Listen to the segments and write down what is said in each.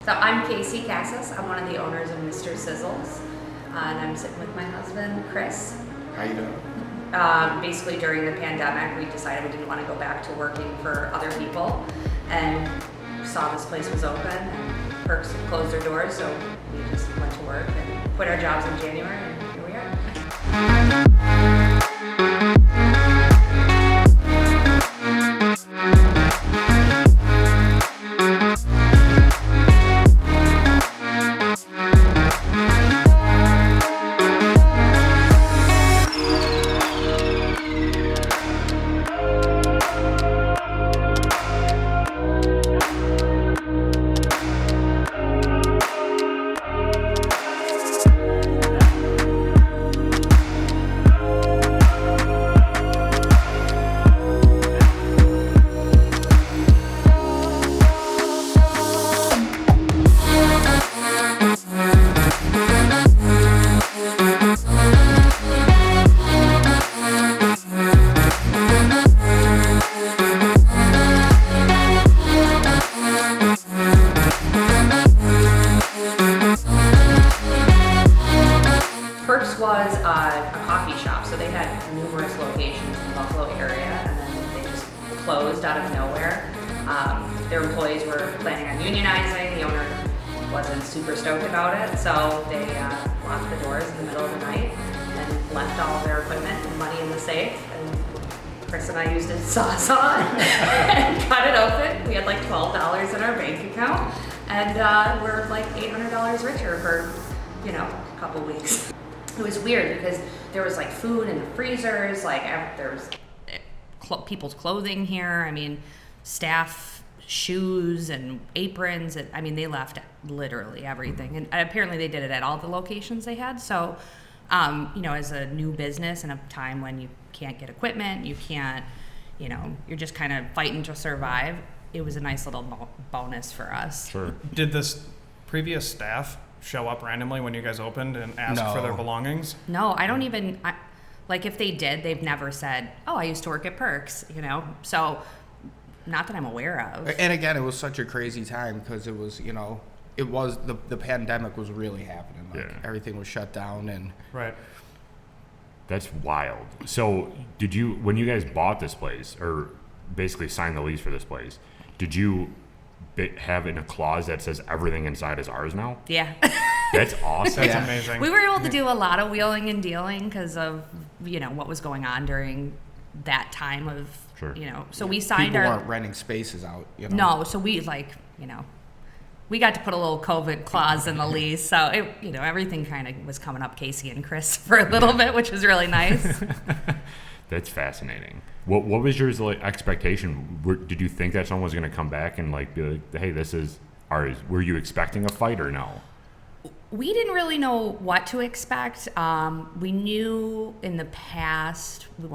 So I'm Casey Cassis. I'm one of the owners of Mr. Sizzles, and I'm sitting with my husband, Chris. How you doing? Basically, during the pandemic, we decided we didn't want to go back to working for other people, and saw this place was open, and Perks had closed their doors, so we just went to work and quit our jobs in January, and here we are. Perks was a coffee shop, so they had numerous locations in the Buffalo area, and then they just closed out of nowhere. Their employees were planning on unionizing. The owner wasn't super stoked about it, so they locked the doors in the middle of the night and left all of their equipment and money in the safe. And Chris and I used a sawzall and cut it open. We had like $12 in our bank account, and we're like $800 richer for, a couple weeks. It was weird because there was like food in the freezers, like there was people's clothing here. I mean, staff shoes and aprons, and they left literally everything. And apparently they did it at all the locations they had. So, as a new business in a time when you can't get equipment, you can't, you're just kind of fighting to survive. It was a nice little bonus for us. Sure. Did this previous staff show up randomly when you guys opened and ask for their belongings? No, I don't even, like if they did, they've never said, oh, I used to work at Perks, so not that I'm aware of. And again, it was such a crazy time because it was, the pandemic was really happening. Everything was shut down and. Right. That's wild. So when you guys bought this place or basically signed the lease for this place, did you have in a clause that says everything inside is ours now? Yeah. That's awesome. That's amazing. We were able to do a lot of wheeling and dealing because of, what was going on during that time of, so we signed People weren't renting spaces out, No, so we we got to put a little COVID clause in the lease. So, everything kind of was coming up Casey and Chris for a little bit, which was really nice. That's fascinating. What was your expectation? Did you think that someone was going to come back and be like, hey, this is ours? Were you expecting a fight or no? We didn't really know what to expect. We knew in the past, we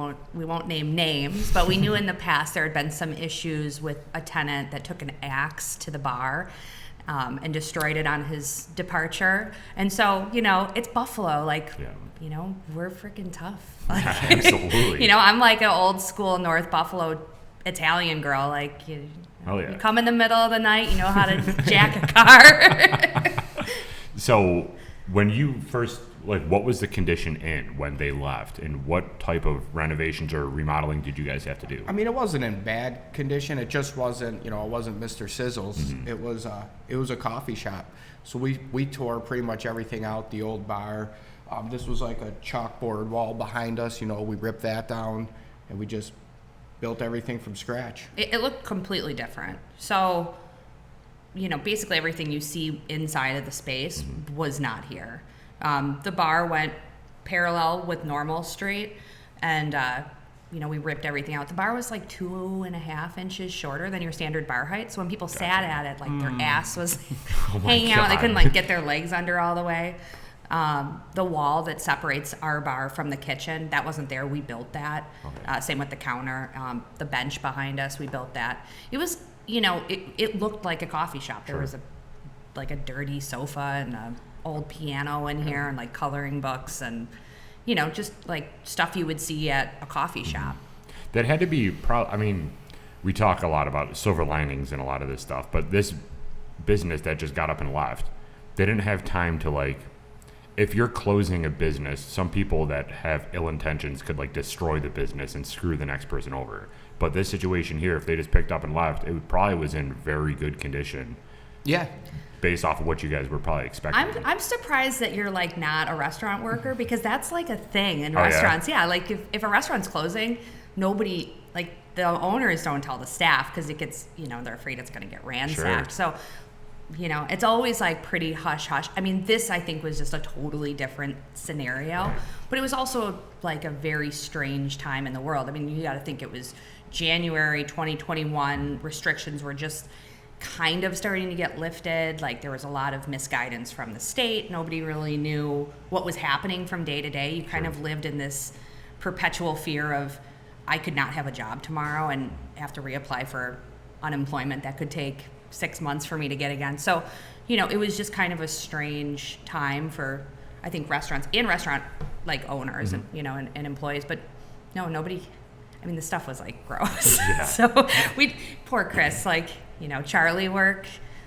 won't name names, but we knew in the past there had been some issues with a tenant that took an axe to the bar and destroyed it on his departure. And so, it's Buffalo. We're freaking tough. Absolutely. I'm like an old school North Buffalo Italian girl. You come in the middle of the night, you know how to jack a car. So when you first, what was the condition in when they left, and what type of renovations or remodeling did you guys have to do? It wasn't in bad condition. It just wasn't, it wasn't Mr. Sizzles. Mm-hmm. It was a coffee shop. So we tore pretty much everything out, the old bar. This was like a chalkboard wall behind us. We ripped that down, and we just built everything from scratch. It looked completely different. So, basically everything you see inside of the space mm-hmm. was not here. The bar went parallel with Normal Street, and, we ripped everything out. The bar was 2.5 inches shorter than your standard bar height. So when people sat at it, their ass was hanging out. They couldn't, get their legs under all the way. The wall that separates our bar from the kitchen, that wasn't there. We built that. Okay. Same with the counter. The bench behind us, we built that. It was, it looked like a coffee shop. There was a dirty sofa and an old piano in here and coloring books and, just stuff you would see at a coffee shop. That had to be we talk a lot about silver linings and a lot of this stuff, but this business that just got up and left. They didn't have time to like, if you're closing a business, some people that have ill intentions could like destroy the business and screw the next person over. But this situation here, if they just picked up and left, it probably was in very good condition. Yeah. Based off of what you guys were probably expecting. I'm surprised that you're like not a restaurant worker, because that's like a thing in Oh, yeah? restaurants. Yeah, like if a restaurant's closing, nobody, like the owners don't tell the staff because it gets, they're afraid it's going to get ransacked. Sure. So, it's always like pretty hush hush. I mean, this I think was just a totally different scenario, Right. but it was also like a very strange time in the world. I mean, you got to think it was January 2021. Restrictions were just kind of starting to get lifted. Like there was a lot of misguidance from the state. Nobody really knew what was happening from day to day. You kind of lived in this perpetual fear of, I could not have a job tomorrow and have to reapply for unemployment that could take 6 months for me to get again. So, it was just kind of a strange time for, I think, restaurants and restaurant like owners and, and employees, but no, nobody, I mean, the stuff was like gross. Yeah. So poor Chris, like, Charlie work.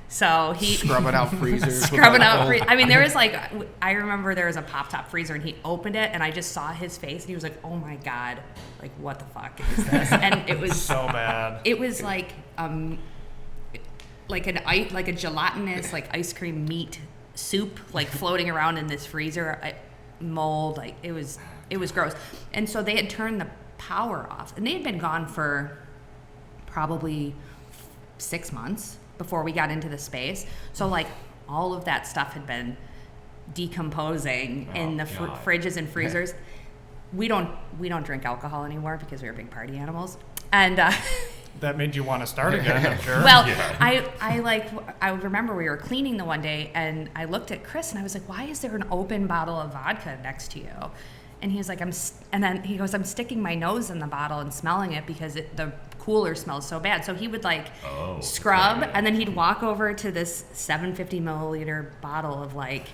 So he Scrubbing out freezers. scrubbing out. I mean, there was like, I remember there was a pop top freezer and he opened it and I just saw his face and he was like, "Oh my God, like what the fuck is this?" And it was So bad. It was like a gelatinous like ice cream meat soup like floating around in this freezer, mold. Like it was gross. And so they had turned the power off and they had been gone for probably 6 months before we got into the space. So like all of that stuff had been decomposing in the fridges and freezers. We don't drink alcohol anymore because we were big party animals. And That made you want to start again, I'm sure. well, Yeah. I remember we were cleaning the one day and I looked at Chris and I was like, "Why is there an open bottle of vodka next to you?" And he was like, and then he goes, "I'm sticking my nose in the bottle and smelling it because the cooler smells so bad." So he would like scrub and then he'd walk over to this 750 milliliter bottle of like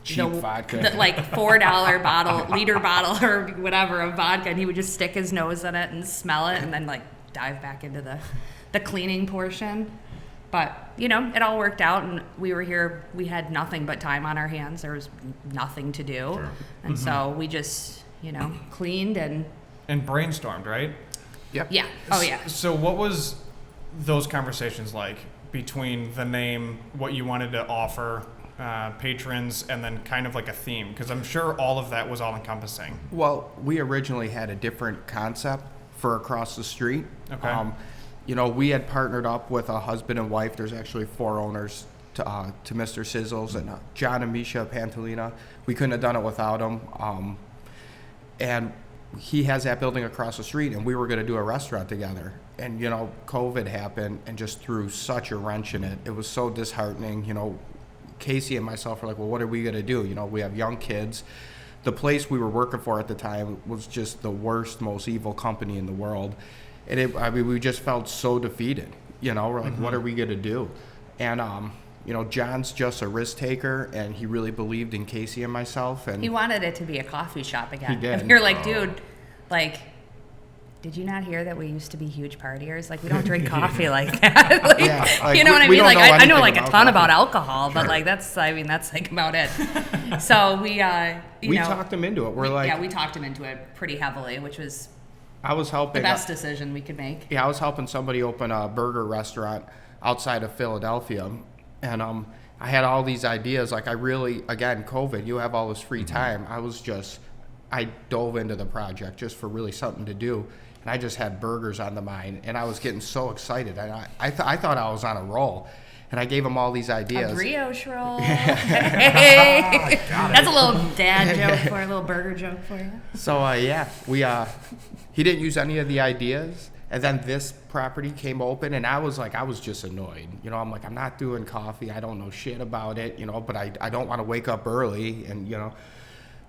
Cheap vodka. the like $4 liter bottle or whatever of vodka, and he would just stick his nose in it and smell it and then like dive back into the cleaning portion. But it all worked out and we were here, we had nothing but time on our hands. There was nothing to do. Sure. And so we just cleaned and brainstormed, right? Yep. yeah. Oh yeah. So what was those conversations like between the name, what you wanted to offer patrons, and then kind of like a theme? Because I'm sure all of that was all encompassing. Well, we originally had a different concept for across the street. Okay. We had partnered up with a husband and wife. There's actually 4 owners to Mr. Sizzles, and John and Misha Pantalina. We couldn't have done it without him. And he has that building across the street, and we were going to do a restaurant together. And, COVID happened and just threw such a wrench in it. It was so disheartening. Casey and myself were like, well, what are we going to do? We have young kids. The place we were working for at the time was just the worst, most evil company in the world. And we just felt so defeated. We're like, what are we going to do? And, John's just a risk taker, and he really believed in Casey and myself. And He wanted it to be a coffee shop again. He did. And you're like, dude, like, did you not hear that we used to be huge partiers? Like, we don't drink coffee like that. Like, Yeah, like, you know what I we mean? don't Like, know I know anything like a about ton coffee. about alcohol, but like that's like about it. So we talked him into it. we talked him into it pretty heavily, which was I was the helping. best decision we could make. Yeah, I was helping somebody open a burger restaurant outside of Philadelphia, and I had all these ideas. Like again, COVID, you have all this free time. I dove into the project just for really something to do, and I just had burgers on the mind, and I was getting so excited. And I thought I was on a roll, and I gave him all these ideas. A brioche roll. Hey. That's a little dad joke for a little burger joke for you. So he didn't use any of the ideas. And then this property came open, and I was just annoyed. I'm like, I'm not doing coffee. I don't know shit about it, but I don't want to wake up early, and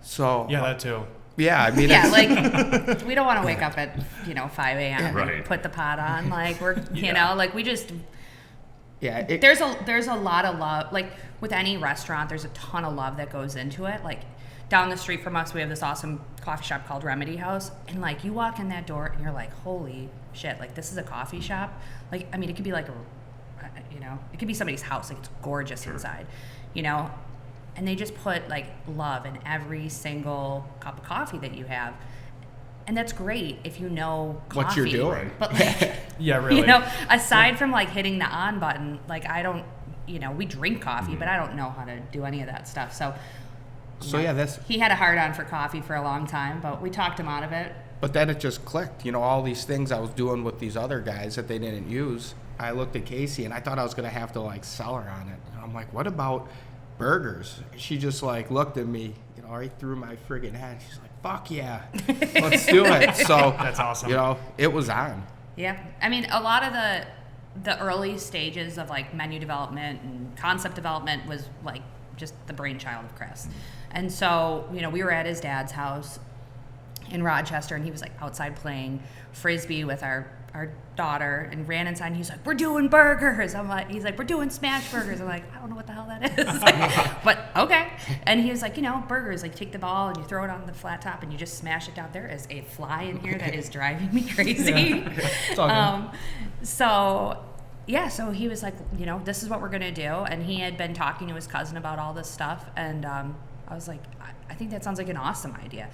so Yeah, that too. yeah, I mean, Yeah, like we don't want to wake up at 5 a.m. Right. and put the pot on. Like we're like we just yeah, there's a lot of love. Like with any restaurant, there's a ton of love that goes into it. Like down the street from us, we have this awesome coffee shop called Remedy House, and like you walk in that door and you're like, holy shit, like this is a coffee shop. Like I mean, it could be like a it could be somebody's house, like it's gorgeous inside, and they just put like love in every single cup of coffee that you have. And that's great if you know coffee. What you're doing. But like, Yeah, really. aside from like hitting the on button, like I don't, we drink coffee, but I don't know how to do any of that stuff. So he had a hard on for coffee for a long time, but we talked him out of it. But then it just clicked. All these things I was doing with these other guys that they didn't use. I looked at Casey and I thought I was going to have to like sell her on it. And I'm like, what about burgers? She just like looked at me, right through my friggin' head. She's like, fuck yeah, let's do it. So That's awesome. It was on. Yeah. I mean, a lot of the early stages of like menu development and concept development was like just the brainchild of Chris. And so, we were at his dad's house in Rochester, and he was like outside playing frisbee with our daughter, and ran inside and he's like, we're doing burgers. He's like, we're doing smash burgers. I'm like, I don't know what the hell that is. But okay. And he was like, burgers, like take the ball and you throw it on the flat top and you just smash it down. There is a fly in here that is driving me crazy. So he was like, this is what we're gonna do. And he had been talking to his cousin about all this stuff, and I was like, I think that sounds like an awesome idea.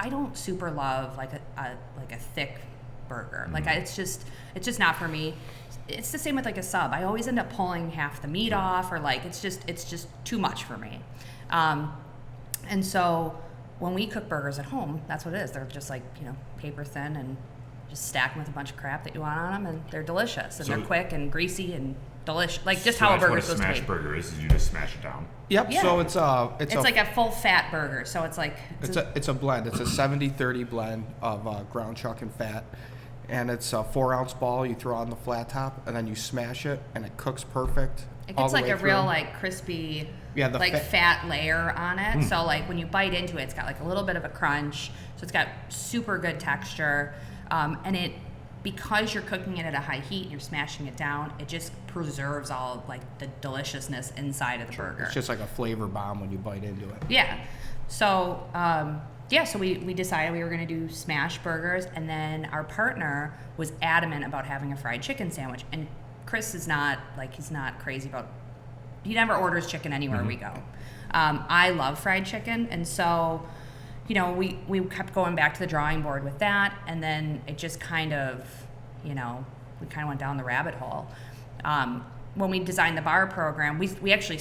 I don't super love like a thick burger. Like it's just not for me. It's the same with like a sub. I always end up pulling half the meat off, or like it's just too much for me. And so when we cook burgers at home, that's what it is. They're just like paper thin and just stack them with a bunch of crap that you want on them, and they're delicious, and they're quick and greasy and delicious, like just how a burger's supposed to be. Smash burger is you just smash it down. Yep. Yeah. So it's like a full fat burger. So it's like it's a blend. It's a 70-30 blend of ground chuck and fat, and it's a 4-ounce ball you throw on the flat top, and then you smash it, and it cooks perfect. It gets like a real like crispy, fat layer on it. So like when you bite into it, it's got like a little bit of a crunch. So it's got super good texture, and because you're cooking it at a high heat and you're smashing it down, it just preserves all like the deliciousness inside of the burger. It's just like a flavor bomb when you bite into it. Yeah. So so we decided we were going to do smash burgers, and then our partner was adamant about having a fried chicken sandwich. And Chris is not he's not crazy about. He never orders chicken anywhere we go. I love fried chicken, and so. We kept going back to the drawing board with that, and then it just kind of, we kind of went down the rabbit hole. When we designed the bar program, we actually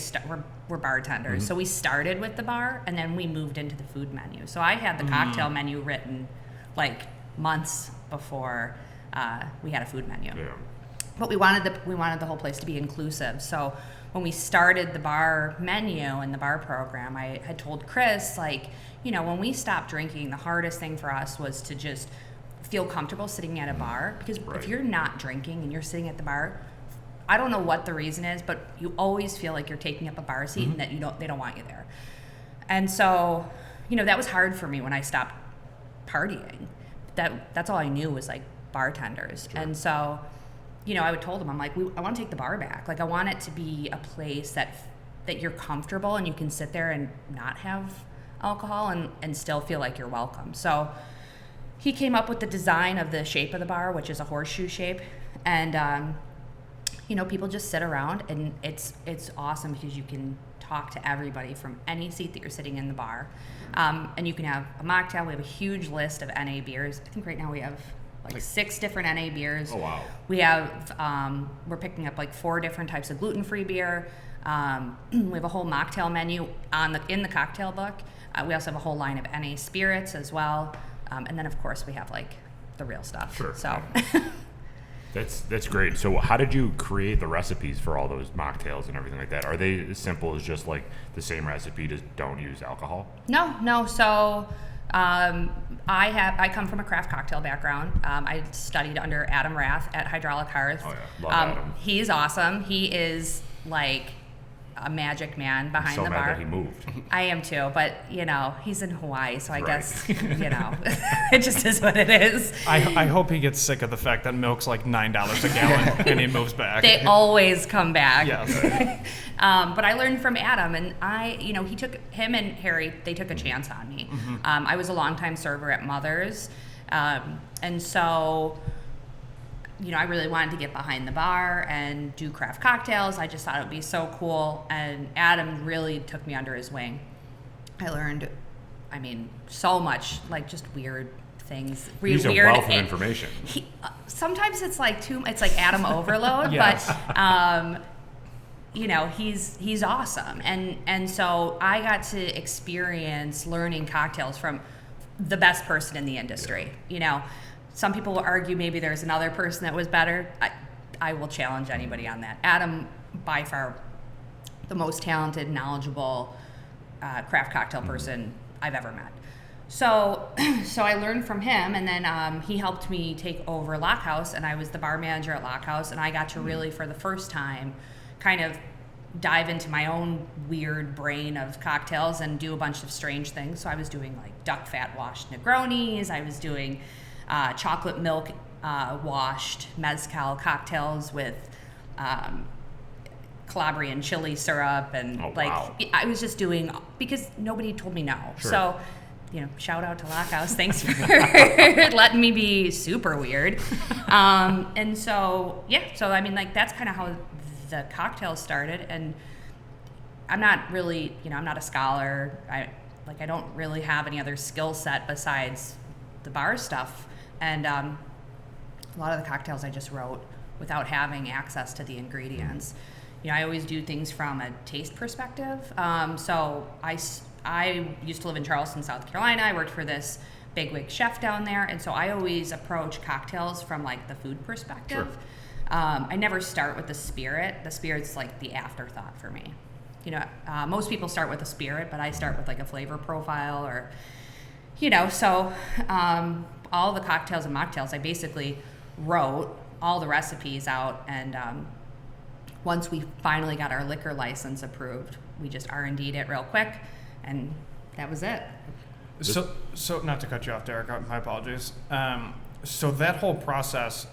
we're bartenders, so we started with the bar, and then we moved into the food menu. So I had the cocktail menu written like months before we had a food menu. Yeah. But we wanted the whole place to be inclusive. So when we started the bar menu and the bar program, I had told Chris, when we stopped drinking, the hardest thing for us was to just feel comfortable sitting at a bar. Because if you're not drinking and you're sitting at the bar, I don't know what the reason is, but you always feel like you're taking up a bar seat and that they don't want you there. And so, that was hard for me when I stopped partying. That's all I knew was like bartenders. Sure. And so, I would told him, I'm like, I want to take the bar back. Like I want it to be a place that you're comfortable and you can sit there and not have alcohol and still feel like you're welcome. So he came up with the design of the shape of the bar, which is a horseshoe shape, and people just sit around, and it's awesome because you can talk to everybody from any seat that you're sitting in the bar, and you can have a mocktail. We have a huge list of NA beers. I think right now we have like 6 different NA beers. Oh wow. We have we're picking up like 4 different types of gluten-free beer. We have a whole mocktail menu in the cocktail book. We also have a whole line of NA spirits as well. And then, of course, we have, the real stuff. Sure. So That's great. So how did you create the recipes for all those mocktails and everything like that? Are they as simple as just, the same recipe, just don't use alcohol? No. So I come from a craft cocktail background. I studied under Adam Rath at Hydraulic Hearth. Oh, yeah. Love Adam. He's awesome. He is, a magic man behind the bar. I'm so mad that he moved. I am too, but he's in Hawaii, so I guess it just is what it is. I hope he gets sick of the fact that milk's like $9 a gallon and he moves back. They always come back. Yes. But I learned from Adam, and him and Harry, they took a chance on me. I was a longtime server at Mother's, and so I really wanted to get behind the bar and do craft cocktails. I just thought it would be so cool. And Adam really took me under his wing. I learned, so much, like just weird things. He's a wealth of information. Sometimes it's like Adam overload, Yes. but he's awesome. And so I got to experience learning cocktails from the best person in the industry. Some people will argue maybe there's another person that was better. I will challenge anybody on that. Adam, by far, the most talented, knowledgeable craft cocktail person I've ever met. So I learned from him, and then he helped me take over Lock House, and I was the bar manager at Lock House, and I got to really, for the first time, kind of dive into my own weird brain of cocktails and do a bunch of strange things. So I was doing like duck fat washed Negronis. I was doing chocolate milk washed mezcal cocktails with Calabrian chili syrup, and wow. I was just doing, because nobody told me no. Sure. So, shout out to Lock House. Thanks for letting me be super weird. And so, that's kind of how the cocktails started. And I'm not really, I'm not a scholar. I don't really have any other skill set besides the bar stuff. And a lot of the cocktails I just wrote without having access to the ingredients. I always do things from a taste perspective. So I used to live in Charleston, South Carolina. I worked for this bigwig chef down there, and so I always approach cocktails from like the food perspective. Sure. I never start with the spirit. The spirit's like the afterthought for me. Most people start with a spirit, but I start with like a flavor profile, or so all the cocktails and mocktails, I basically wrote all the recipes out, and once we finally got our liquor license approved, we just R&D'd it real quick, and that was it. So not to cut you off, Derek, my apologies. So that whole process,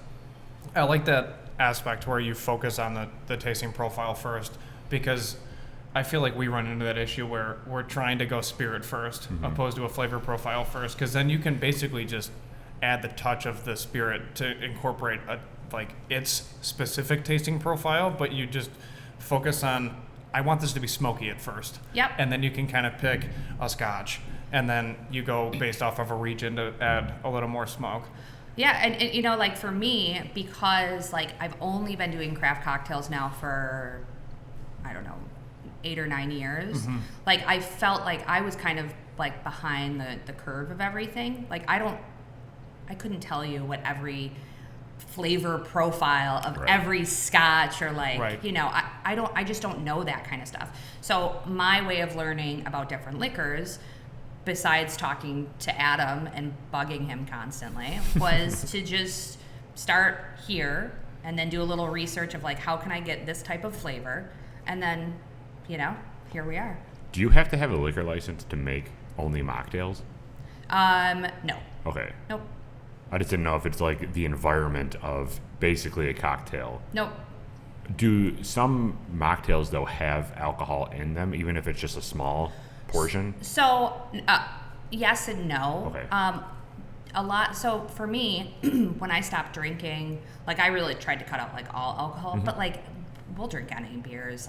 I like that aspect where you focus on the tasting profile first, because I feel like we run into that issue where we're trying to go spirit first, opposed to a flavor profile first, because then you can basically just add the touch of the spirit to incorporate its specific tasting profile, but you just focus on, I want this to be smoky at first. Yep. And then you can kind of pick a scotch, and then you go based off of a region to add a little more smoke. Yeah, and for me, because I've only been doing craft cocktails now for, I don't know, 8 or 9 years. I felt like I was kind of behind the curve of everything. I couldn't tell you what every flavor profile of every scotch or Right. I just don't know that kind of stuff. So my way of learning about different liquors, besides talking to Adam and bugging him constantly, was to just start here and then do a little research of how can I get this type of flavor, and then here we are. Do you have to have a liquor license to make only mocktails? No. Okay. Nope. I just didn't know if it's the environment of basically a cocktail. Nope. Do some mocktails, though, have alcohol in them, even if it's just a small portion? So, yes and no. Okay. A lot. So for me, when I stopped drinking, I really tried to cut out all alcohol, but we'll drink any beers.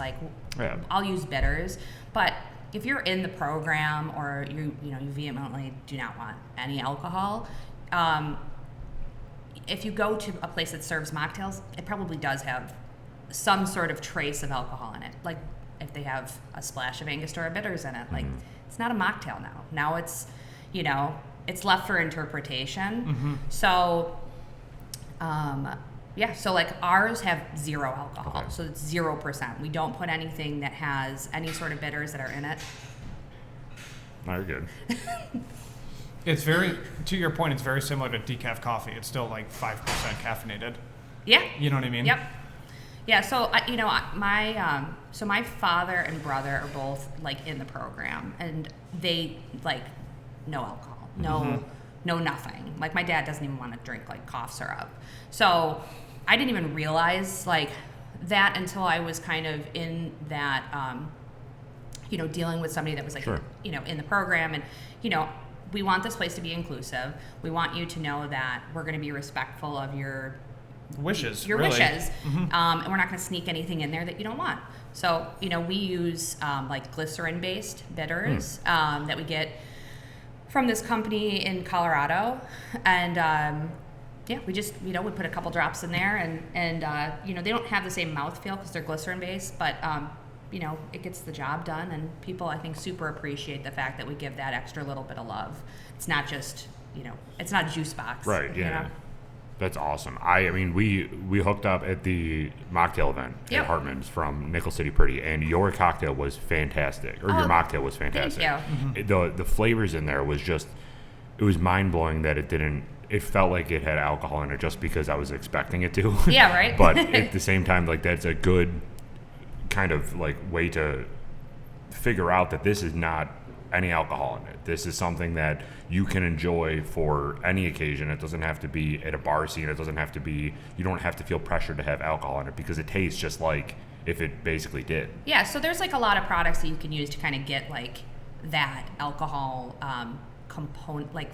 Yeah. I'll use bitters, but if you're in the program or you vehemently do not want any alcohol, if you go to a place that serves mocktails, it probably does have some sort of trace of alcohol in it. If they have a splash of Angostura bitters in it, it's not a mocktail now. Now it's, it's left for interpretation. So, so ours have zero alcohol. Okay. So it's 0%. We don't put anything that has any sort of bitters that are in it. No, you're good. It's very, to your point, it's very similar to decaf coffee. It's still 5% caffeinated. Yeah. You know what I mean? Yep. Yeah. So my father and brother are both in the program, and they no alcohol, no nothing. My dad doesn't even want to drink cough syrup. So I didn't even realize that until I was kind of in that dealing with somebody that was Sure. in the program, and we want this place to be inclusive. We want you to know that we're going to be respectful of your wishes. your really. wishes, and we're not going to sneak anything in there that you don't want. So we use like glycerin-based bitters that we get from this company in Colorado, and we just we put a couple drops in there, and they don't have the same mouthfeel because they're glycerin-based, but it gets the job done, and people I think super appreciate the fact that we give that extra little bit of love. It's not just it's not a juice box, Right. Yeah. That's awesome. I mean, we hooked up at the mocktail event Yep. at Hartman's from Nickel City Pretty, and your cocktail was fantastic, or your mocktail was fantastic. Thank you. The flavors in there was just, it was mind blowing that it didn't. It felt like it had alcohol in it just because I was expecting it to. Yeah, right. But at the same time, like that's a good kind of like way to figure out that this is not any alcohol in it. This is something that you can enjoy for any occasion. It doesn't have to be at a bar scene. It doesn't have to be, you don't have to feel pressured to have alcohol in it because it tastes just like if it basically did. Yeah, so there's like a lot of products that you can use to kind of get like that alcohol component, like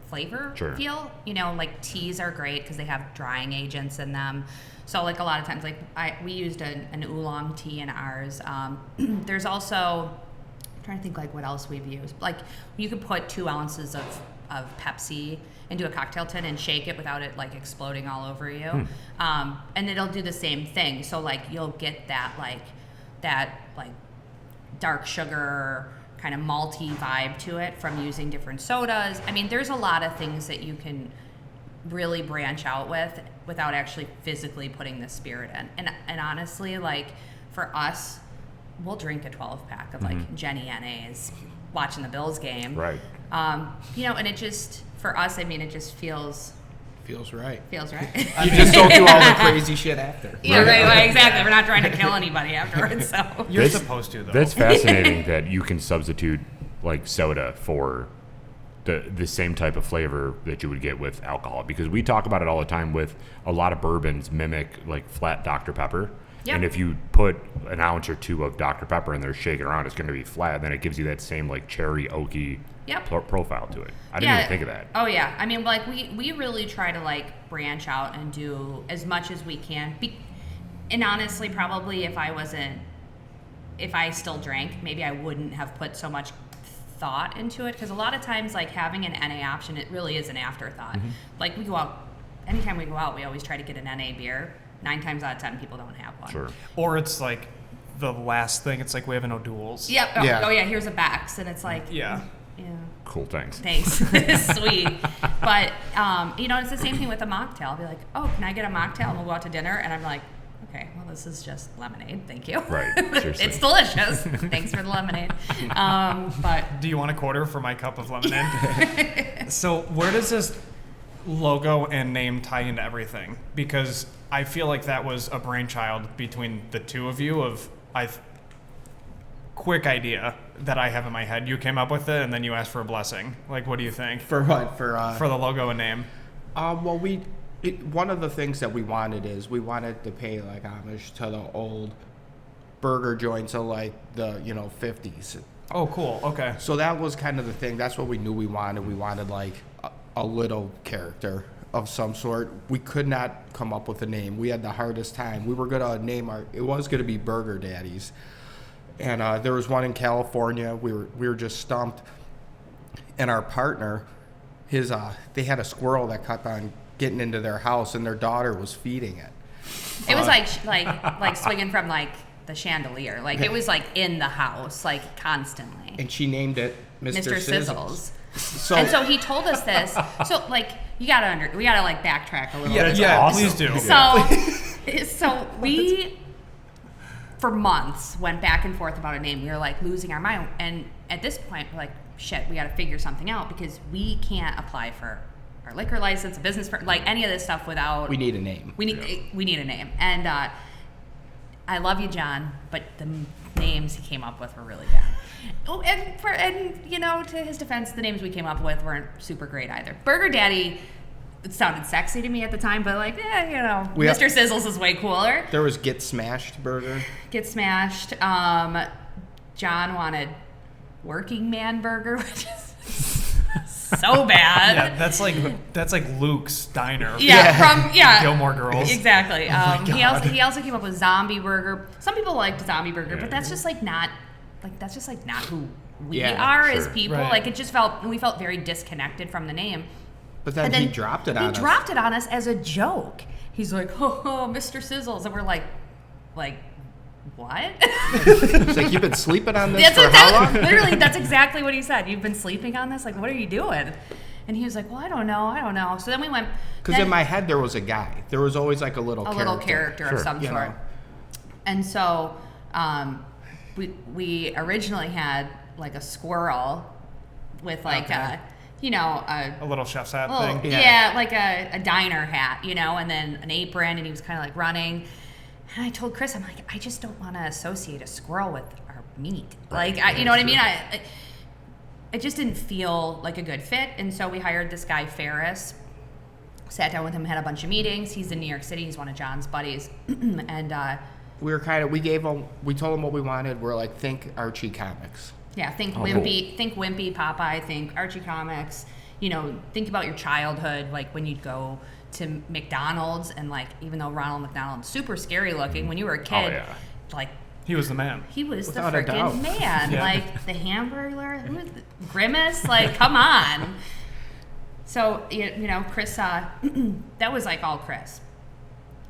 flavor Sure. feel. Like teas are great because they have drying agents in them. So like a lot of times, like we used an oolong tea in ours. There's also, I'm trying to think like what else we've used. Like you could put 2 ounces of Pepsi into a cocktail tin and shake it without it like exploding all over you. And it'll do the same thing. So like you'll get that dark sugar kind of malty vibe to it from using different sodas. I mean, there's a lot of things that you can really branch out with without actually physically putting the spirit in. And honestly, like for us, we'll drink a 12-pack of like Jenny NAs watching the Bills game. Right. And it just, for us, I mean, it just feels right. right. You just don't do all the crazy shit after. Yeah, right, exactly. We're not trying to kill anybody afterwards, so. You're supposed to, though. That's fascinating that you can substitute like soda for the same type of flavor that you would get with alcohol, because we talk about it all the time with a lot of bourbons mimic like flat Dr. Pepper. Yep. And if you put an ounce or 2 of Dr. Pepper in there, shake it around, it's going to be flat. Then it gives you that same like cherry oaky Yep. profile to it. I didn't even think of that. Oh yeah, I mean, like we really try to like branch out and do as much as we can. And honestly, probably if I still drank, maybe I wouldn't have put so much thought into it, because a lot of times like having an NA option, it really is an afterthought. Like we go out, anytime we go out, we always try to get an NA beer. 9 times out of 10 people don't have one. Sure. Or it's like the last thing. It's like we have no duels. Yep. Yeah. Oh yeah, here's a Bex, and it's like Yeah. Cool, thanks. Sweet. But it's the same thing with a mocktail. I'll be like, oh, can I get a mocktail? And we'll go out to dinner, and I'm like, okay, well, this is just lemonade. Thank you. Right. Seriously. It's delicious. Thanks for the lemonade. But Do you want a quarter for my cup of lemonade? So where does this logo and name tie into everything? Because I feel like that was a brainchild between the two of you quick idea that I have in my head. You came up with it, and then you asked for a blessing. Like, what do you think? For what? For the logo and name. Well, one of the things that we wanted to pay like homage to the old burger joints of like the 50s. Oh, cool. Okay. So that was kind of the thing. That's what we knew we wanted. We wanted like a little character of some sort. We could not come up with a name. We had the hardest time. We were gonna name it was gonna be Burger Daddies. And there was one in California. We were just stumped. And our partner, they had a squirrel that kept on getting into their house, and their daughter was feeding it. it was like swinging from like the chandelier. Like it was like in the house, like constantly. And she named it Mr. Sizzles. So, And so he told us this. So like we gotta like backtrack a little bit. Yeah, awesome. please do. So we, for months, went back and forth about a name. We were like losing our mind. And at this point, we're like, shit, we got to figure something out, because we can't apply for our liquor license, a business, like any of this stuff without. we need a name. We need a name. And I love you, John, but the names he came up with were really bad. Oh, and to his defense, the names we came up with weren't super great either. Burger Daddy, it sounded sexy to me at the time, but like, Mr. Sizzles is way cooler. There was Get Smashed Burger. Get Smashed. John wanted Working Man Burger, which is so bad. Yeah, that's like Luke's diner. Yeah, Gilmore Girls. Exactly. Oh my He also came up with zombie burger. Some people liked zombie burger, Yeah. but that's just like not who we Yeah, are as sure. people. Right. Like we felt very disconnected from the name. But then, And he dropped it on us. He dropped it on us as a joke. He's like, oh, Mr. Sizzles, and we're like, what? It's like, you've been sleeping on this for how long? Literally, that's exactly what he said. You've been sleeping on this? Like, what are you doing? And he was like, well, I don't know. So then we went. Because in my head, there was a guy. There was always like a little character Sure. of some You sort. know. And so we originally had like a squirrel with like Okay. a A little chef's hat little, thing. yeah, like a diner hat, and then an apron, and he was kind of like running. And I told Chris, I'm like, I just don't want to associate a squirrel with our meat. Right. Like, you know what I mean? It just didn't feel like a good fit. And so we hired this guy, Ferris, sat down with him, had a bunch of meetings. He's in New York City. He's one of John's buddies. And We told him what we wanted. We're like, think Archie comics. yeah, think Oh, Wimpy, think Wimpy, Popeye, think Archie Comics. Think about your childhood, like when you'd go to McDonald's and like, even though Ronald McDonald's super scary looking, when you were a kid, yeah. like He was the man. he was Without the a doubt. freaking man. Yeah. Like the Hamburglar, who was Grimace, like come on. So Chris, that was like all Chris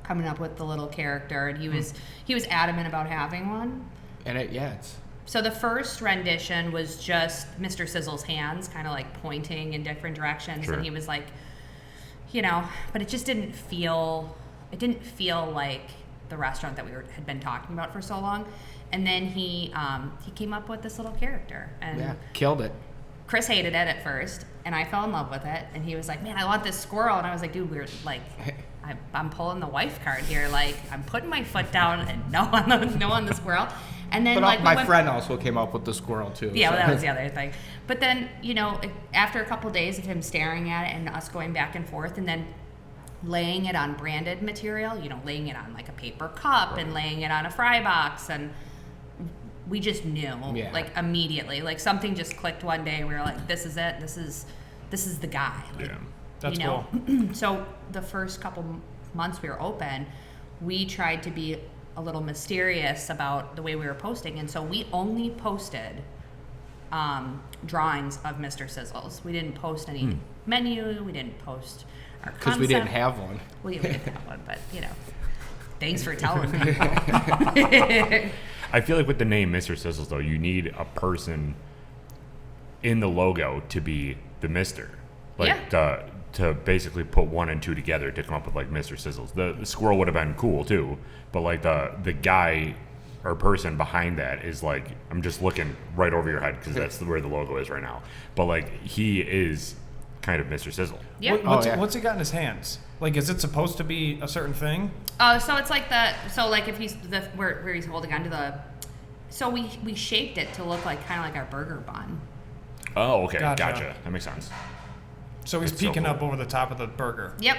coming up with the little character, and he was adamant about having one. And it's So the first rendition was just Mr. Sizzle's hands kind of like pointing in different directions. Sure. And he was like, but it just didn't feel like the restaurant that had been talking about for so long. And then he came up with this little character, and killed it. Chris hated it at first, and I fell in love with it. And he was like, man, I want this squirrel. And I was like, dude, we're like, I'm pulling the wife card here. Like, I'm putting my foot down and no on the squirrel. And then But my friend also came up with the squirrel too. Yeah, so. well, that was the other thing. But then, after a couple days of him staring at it and us going back and forth, and then laying it on branded material, laying it on like a paper cup and laying it on a fry box, and we just knew, like immediately, like something just clicked one day. We were like, this is it. This is the guy. Like, Yeah. That's cool. So the first couple months we were open, we tried to be a little mysterious about the way we were posting, and so we only posted drawings of Mr. Sizzles. We didn't post any menu. We didn't post our concept. Because we didn't have one. Well, yeah, we didn't have one, but thanks for telling me. I feel like with the name Mr. Sizzles, though, you need a person in the logo to be the Mister. Like, to basically put one and two together to come up with, like, Mr. Sizzles. The squirrel would have been cool, too. But, like, the guy or person behind that is, like, I'm just looking right over your head because that's where the logo is right now. But, like, he is kind of Mr. Sizzle. Yeah. What's he got in his hands? Like, is it supposed to be a certain thing? So it's like if he's where he's holding onto the. So we shaped it to look like kind of like our burger bun. Oh, okay. Gotcha. Gotcha. That makes sense. So he's That's so peeking cool. up over the top of the burger. Yep.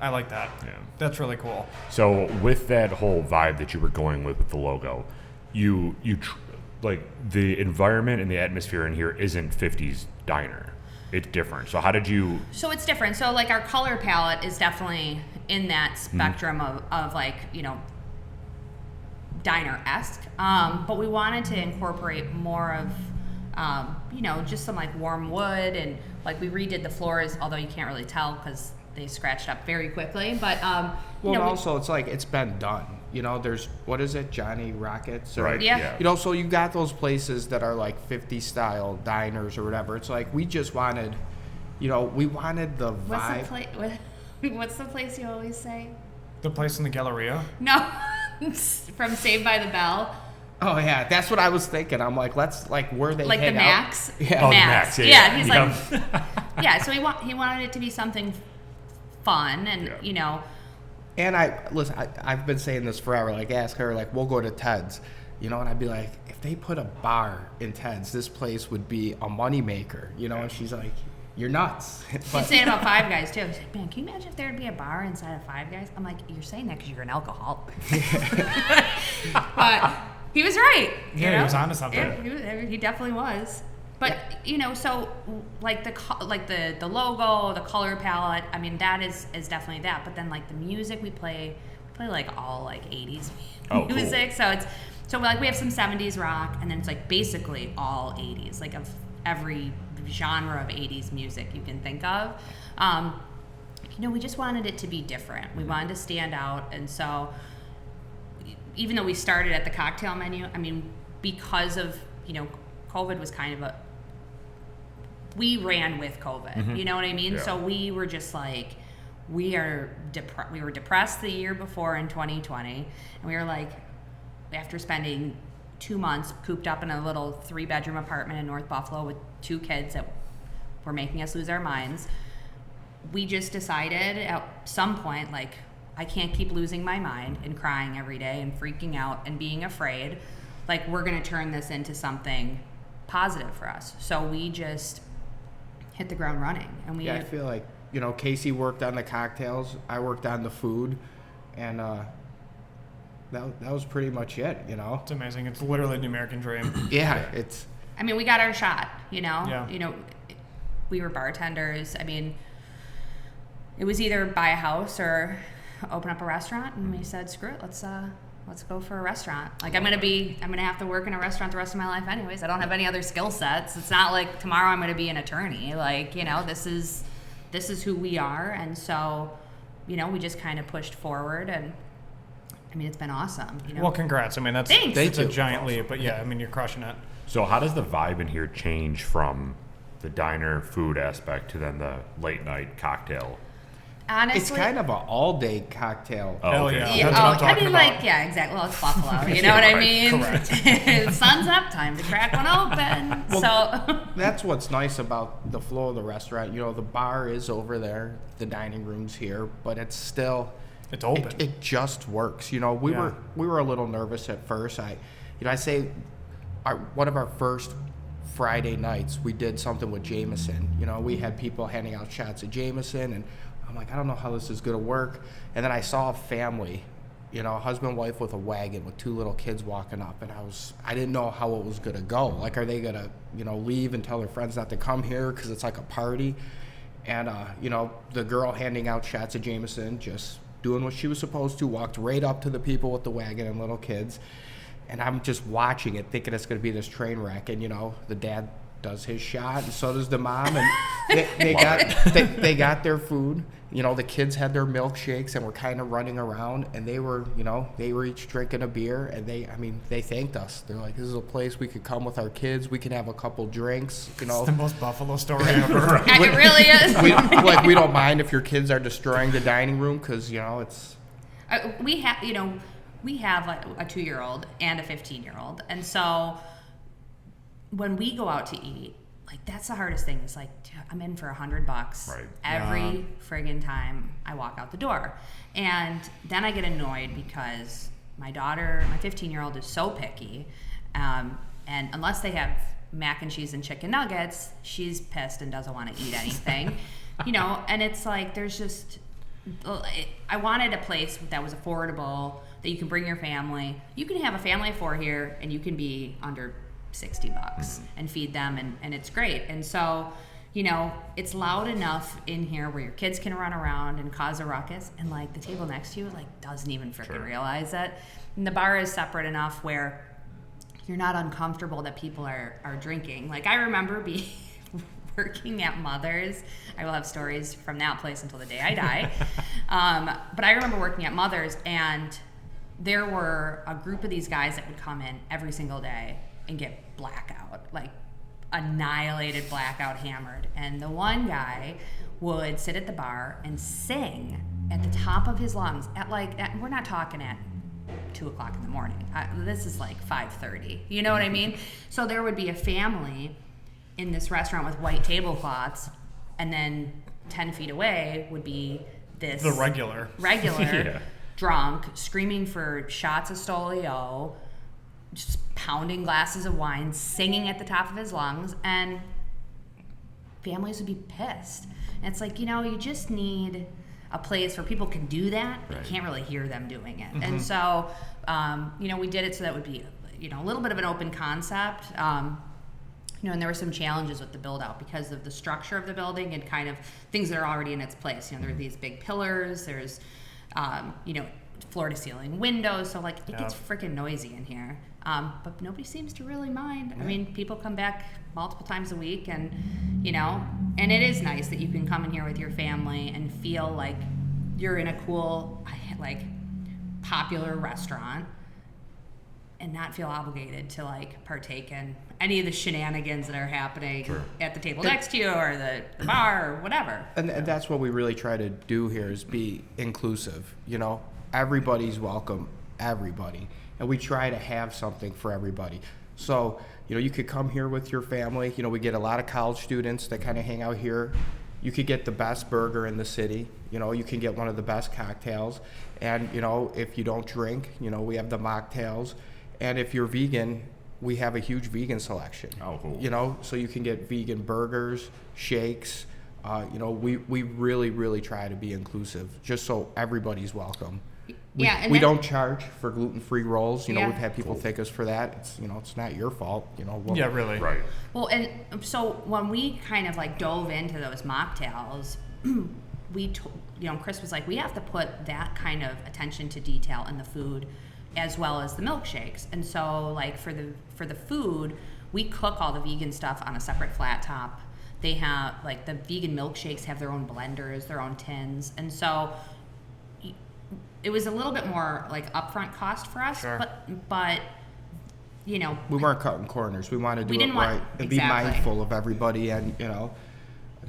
I like that. Yeah. That's really cool. So with that whole vibe that you were going with the logo, like the environment and the atmosphere in here isn't 50s diner. It's different. So how did you? So it's different. So like our color palette is definitely in that spectrum of like diner-esque, but we wanted to incorporate more of just some like warm wood, and like we redid the floors, although you can't really tell because they scratched up very quickly. But Also it's like it's been done. There's what is it, Johnny Rockets? Or, Right. Yeah. So you got those places that are like 50 style diners or whatever. It's like we just wanted, we wanted the vibe. What's the place you always say? The place in the Galleria? No, from Saved by the Bell. Oh yeah, that's what I was thinking. I'm like, let's like where they Like the hang Max. out. Yeah. Oh, the Max. Max, yeah, Yeah, he's yeah. like, yeah. So he wanted it to be something fun, and Yeah. And I've been saying this forever. Like, ask her, like, we'll go to Ted's, and I'd be like, if they put a bar in Ted's, this place would be a moneymaker, And she's like, you're nuts. He's But, saying about Five Guys too. He's like, man, can you imagine if there would be a bar inside of Five Guys? I'm like, you're saying that because you're an alcoholic. But he was right. Yeah, he was onto something. Yeah, he definitely was. But so like the logo, the color palette, I mean that is definitely that. But then like the music we play like all like 80s music. Cool. So we have some 70s rock, and then it's like basically all 80s, like of every genre of 80s music you can think of. We just wanted it to be different. We wanted to stand out, and so even though we started at the cocktail menu, I mean, because of COVID was kind of we ran with COVID. You know what I mean? Yeah. So we were just like, we were depressed the year before in 2020, and we were like, after spending 2 months cooped up in a little 3-bedroom apartment in North Buffalo with 2 kids that were making us lose our minds, we just decided at some point, like, I can't keep losing my mind and crying every day and freaking out and being afraid. Like, we're going to turn this into something positive for us. So we just hit the ground running. And I feel like, Casey worked on the cocktails, I worked on the food, and that was pretty much it, It's amazing. It's literally the American dream. Yeah, I mean, we got our shot, Yeah. We were bartenders. I mean, it was either buy a house or open up a restaurant, and we said, screw it, let's go for a restaurant. Like, I'm gonna have to work in a restaurant the rest of my life anyways. I don't have any other skill sets. It's not like tomorrow I'm gonna be an attorney. Like, this is who we are. And so, we just kind of pushed forward, and I mean, it's been awesome. Well, congrats. I mean, that's Thanks. a giant leap, but yeah, I mean, you're crushing it. So how does the vibe in here change from the diner food aspect to then the late night cocktail? Honestly, it's kind of an all-day cocktail. Oh, Hell okay. yeah. That's what I'm talking about. Exactly. Well, it's Buffalo. You know what I mean? Correct. Sun's up, time to crack one open. So That's what's nice about the flow of the restaurant. The bar is over there, the dining room's here, but it's still... It's open. It just works. We were a little nervous at first. I say one of our first Friday nights, we did something with Jameson. We had people handing out shots of Jameson, and I'm like, I don't know how this is going to work. And then I saw a family, husband and wife with a wagon with 2 little kids walking up, and I didn't know how it was going to go. Like, are they going to, leave and tell their friends not to come here because it's like a party? And, the girl handing out shots of Jameson, just doing what she was supposed to, walked right up to the people with the wagon and little kids. And I'm just watching it, thinking it's going to be this train wreck. And, the dad does his shot, and so does the mom. And they got their food. The kids had their milkshakes and were kind of running around. And they were each drinking a beer. And they thanked us. They're like, this is a place we could come with our kids. We can have a couple drinks. It's the most Buffalo story ever. it really is. We don't mind if your kids are destroying the dining room, because, it's... We have like a 2-year-old and a 15-year-old, and so when we go out to eat, like, that's the hardest thing. Is like, dude, I'm in for $100 right. every friggin' time I walk out the door, and then I get annoyed because my 15-year-old is so picky, and unless they have mac and cheese and chicken nuggets, she's pissed and doesn't want to eat anything, and it's like, there's just... I wanted a place that was affordable, that you can bring your family. You can have a family of 4 here, and you can be under $60 and feed them, and it's great. And so, it's loud enough in here where your kids can run around and cause a ruckus, and like the table next to you like doesn't even freaking realize it. And the bar is separate enough where you're not uncomfortable that people are drinking. Like, I remember working at Mother's. I will have stories from that place until the day I die. But I remember working at Mother's, and there were a group of these guys that would come in every single day and get blackout, like annihilated, blackout, hammered. And the one guy would sit at the bar and sing at the top of his lungs we're not talking at 2 o'clock in the morning. This is like 5:30. You know what I mean? So there would be a family in this restaurant with white tablecloths, and then 10 feet away would be this the regular Yeah. drunk, screaming for shots of Stolio, just pounding glasses of wine, singing at the top of his lungs, and families would be pissed. And it's like, you just need a place where people can do that, but you can't really hear them doing it. And so, we did it so that would be, a little bit of an open concept. and there were some challenges with the build out because of the structure of the building and kind of things that are already in its place. There are these big pillars, there's, floor to ceiling windows. So like it gets freaking noisy in here. But nobody seems to really mind. I mean, people come back multiple times a week and, and it is nice that you can come in here with your family and feel like you're in a cool, like popular restaurant and not feel obligated to like partake in any of the shenanigans that are happening at the table next to you or the bar or whatever. And that's what we really try to do here is be inclusive. Everybody's welcome, everybody. And we try to have something for everybody. So, you could come here with your family. We get a lot of college students that kind of hang out here. You could get the best burger in the city. You can get one of the best cocktails. And, if you don't drink, we have the mocktails. And if you're vegan, we have a huge vegan selection. Oh, cool. So you can get vegan burgers, shakes. We really, really try to be inclusive just so everybody's welcome. We don't charge for gluten-free rolls. We've had people thank us for that. It's it's not your fault. Yeah, really. Right. Well, and so when we kind of like dove into those mocktails, Chris was like, we have to put that kind of attention to detail in the food as well as the milkshakes. And so like for the food, we cook all the vegan stuff on a separate flat top. They have like the vegan milkshakes have their own blenders, their own tins. And so it was a little bit more like upfront cost for us, Sure. but we weren't cutting corners. We wanted to do it right and be mindful of everybody. And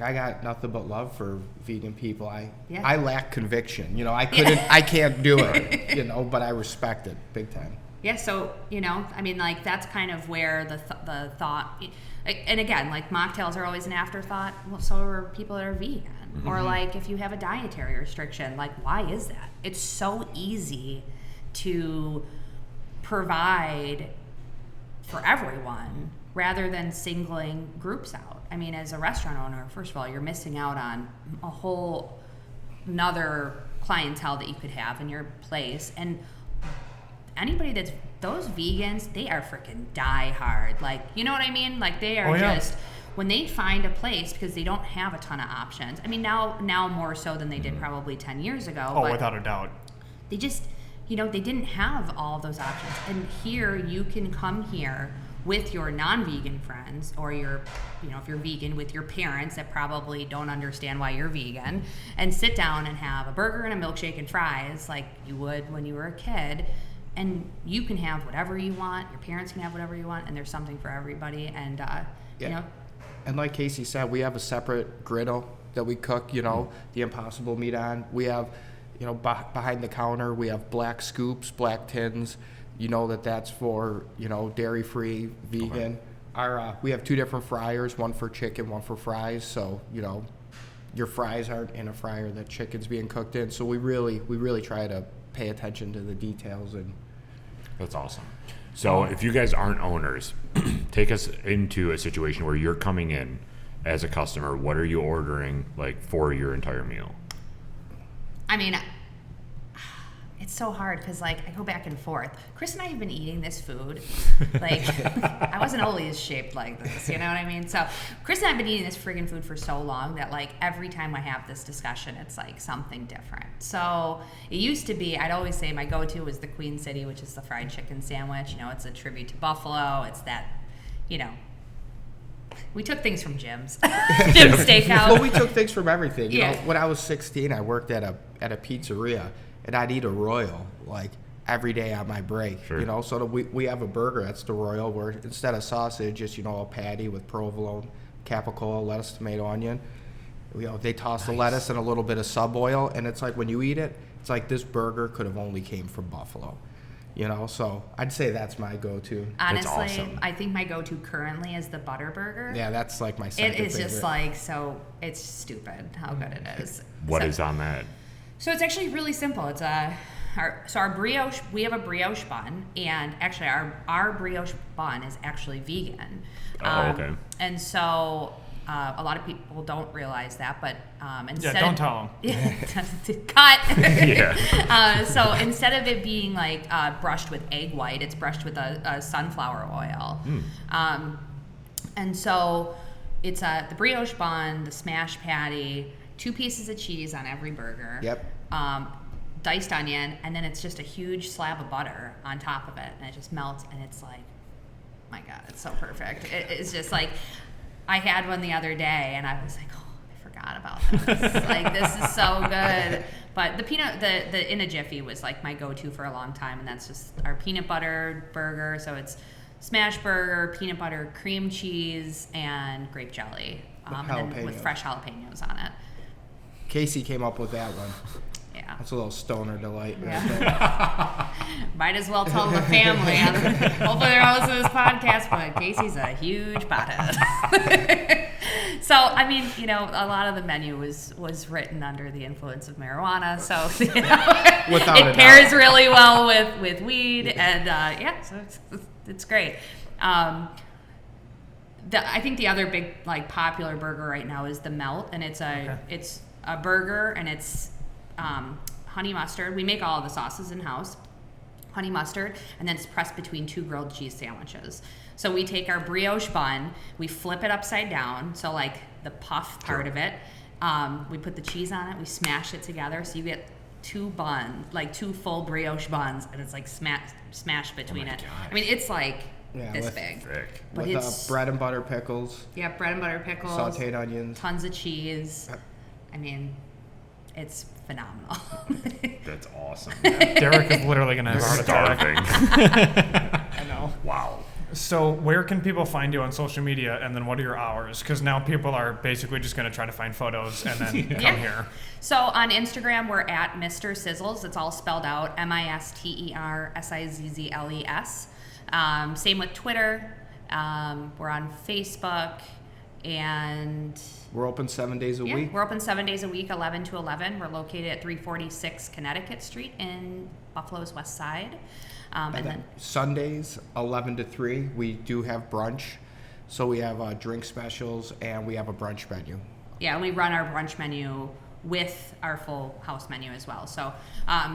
I got nothing but love for vegan people. I lack conviction. I can't do it. But I respect it big time. Yeah. So like that's kind of where the thought. And again, like mocktails are always an afterthought. Well, so are people that are vegan. Mm-hmm. Or like if you have a dietary restriction, like why is that? It's so easy to provide for everyone rather than singling groups out. I mean, as a restaurant owner, first of all, you're missing out on a whole another clientele that you could have in your place. And anybody those vegans, they are freaking die hard. Like, you know what I mean? Like they are just, when they find a place, because they don't have a ton of options. I mean, now more so than they did probably 10 years ago. Oh, without a doubt. They just, they didn't have all those options. And here you can come here with your non-vegan friends or your, if you're vegan, with your parents that probably don't understand why you're vegan, and sit down and have a burger and a milkshake and fries like you would when you were a kid. And you can have whatever you want. Your parents can have whatever you want, and there's something for everybody. And And like Casey said, we have a separate griddle that we cook, the Impossible meat on. We have, behind the counter, we have black scoops, black tins. That's for, dairy-free, vegan. Okay. We have two different fryers, one for chicken, one for fries. So, your fries aren't in a fryer that chicken's being cooked in. So we really try to pay attention to the details. And that's awesome. So if you guys aren't owners, take us into a situation where you're coming in as a customer. What are you ordering like for your entire meal? I mean, it's so hard because like I go back and forth. Chris and I have been eating this food. Like I wasn't always shaped like this, you know what I mean? So Chris and I have been eating this friggin' food for so long that like every time I have this discussion, it's like something different. So it used to be, I'd always say my go-to was the Queen City, which is the fried chicken sandwich. It's a tribute to Buffalo. It's that, we took things from Jim's. Jim's Steakhouse. Well, we took things from everything. When I was 16, I worked at a pizzeria. And I'd eat a Royal like every day on my break, Sure. So we have a burger that's the Royal, where instead of sausage, just a patty with provolone, capicola, lettuce, tomato, onion. They toss the lettuce and a little bit of sub oil, and it's like when you eat it, it's like this burger could have only came from Buffalo, So I'd say that's my go-to. Honestly, awesome. I think my go-to currently is the butter burger. Yeah, that's like my second It is favorite. just like it's stupid how good it is. What is on that? So it's actually really simple. It's our brioche. We have a brioche bun, and actually our brioche bun is actually vegan. Okay. And so a lot of people don't realize that, but instead don't tell them. Cut. Yeah. So instead of it being like brushed with egg white, it's brushed with a sunflower oil. And so it's the brioche bun, the smash patty, 2 pieces of cheese on every burger. Yep. Diced onion, and then it's just a huge slab of butter on top of it, and it just melts, and it's like, my God, it's so perfect. It's just like, I had one the other day, and I was like, oh, I forgot about this. Like, this is so good. But the in a jiffy was like my go-to for a long time, and that's just our peanut butter burger. So it's smash burger, peanut butter, cream cheese, and grape jelly, and then with fresh jalapenos on it. Casey came up with that one. Yeah. That's a little stoner delight. Yeah. Might as well tell the family. Hopefully they're all listening to this podcast, but Casey's a huge pothead. So, I mean, a lot of the menu was written under the influence of marijuana, so it pairs really well with weed, and so it's great. I think the other big popular burger right now is the Melt, and it's a burger, and it's honey mustard. We make all of the sauces in-house. Honey mustard, and then it's pressed between 2 grilled cheese sandwiches. So we take our brioche bun, we flip it upside down, so the puff part of it. We put the cheese on it, we smash it together, so you get 2 full brioche buns, and it's smashed between it. gosh. I mean, it's this big. Thick. But with it's bread and butter pickles. Yeah, bread and butter pickles. Sauteed onions. Tons of cheese. I mean, it's phenomenal. That's awesome. Derek is literally going to have a heart attack. Starving. I know. Wow. So where can people find you on social media, and then what are your hours? Because now people are basically just going to try to find photos and then come here. So on Instagram, we're at Mr. Sizzles. It's all spelled out, MisterSizzles. Same with Twitter. We're on Facebook, and We're open 7 days a week. we're open 7 days a week, 11 to 11. We're located at 346 Connecticut Street in Buffalo's West Side. And then Sundays, 11 to 3, we do have brunch. So we have drink specials, and we have a brunch menu. yeah, we run our brunch menu with our full house menu as well. So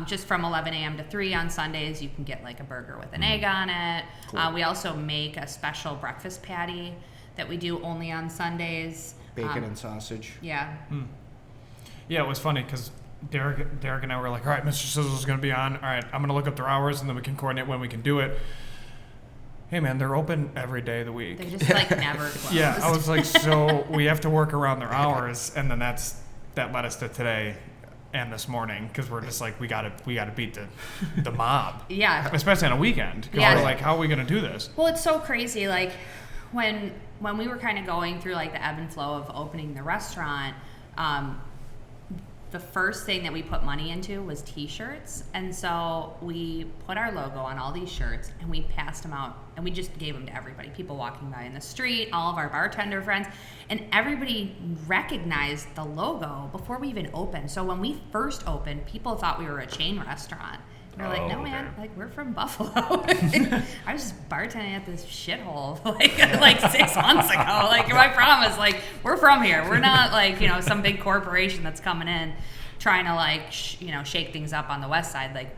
just from 11 a.m. to 3 on Sundays, you can get a burger with an egg on it. Cool. We also make a special breakfast patty that we do only on Sundays. Bacon and sausage. Yeah. Yeah, it was funny because Derek and I were like, all right, Mr. Sizzles is going to be on. All right, I'm going to look up their hours, and then we can coordinate when we can do it. Hey, man, they're open every day of the week. They just never close. Yeah, I was like, so we have to work around their hours, and then that led us to today and this morning, because we're just like, we gotta beat the mob. Yeah. Especially on a weekend. Yeah. We're like, how are we gonna do this? Well, it's so crazy. When we were kind of going through the ebb and flow of opening the restaurant, the first thing that we put money into was t-shirts, and so we put our logo on all these shirts, and we passed them out, and we just gave them to everybody, people walking by in the street, all of our bartender friends, and everybody recognized the logo before we even opened. So when we first opened, people thought we were a chain restaurant. We're like, no, man, we're from Buffalo. I was just bartending at this shithole 6 months ago. I promise, we're from here. We're not some big corporation that's coming in trying to shake things up on the west side.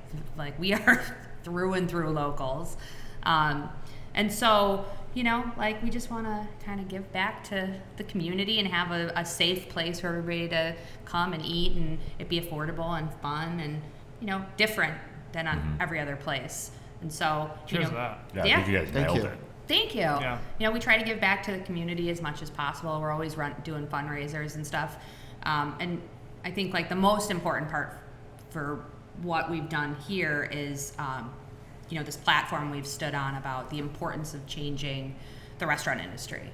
We are through and through locals. And so, we just want to kind of give back to the community and have a safe place for everybody to come and eat, and it be affordable and fun and, different than on every other place. And so, Cheers to that. Yeah, I think you guys Thank nailed you. it. Thank you. Yeah. We try to give back to the community as much as possible. We're always doing fundraisers and stuff. And I think the most important part for what we've done here is, this platform we've stood on about the importance of changing the restaurant industry.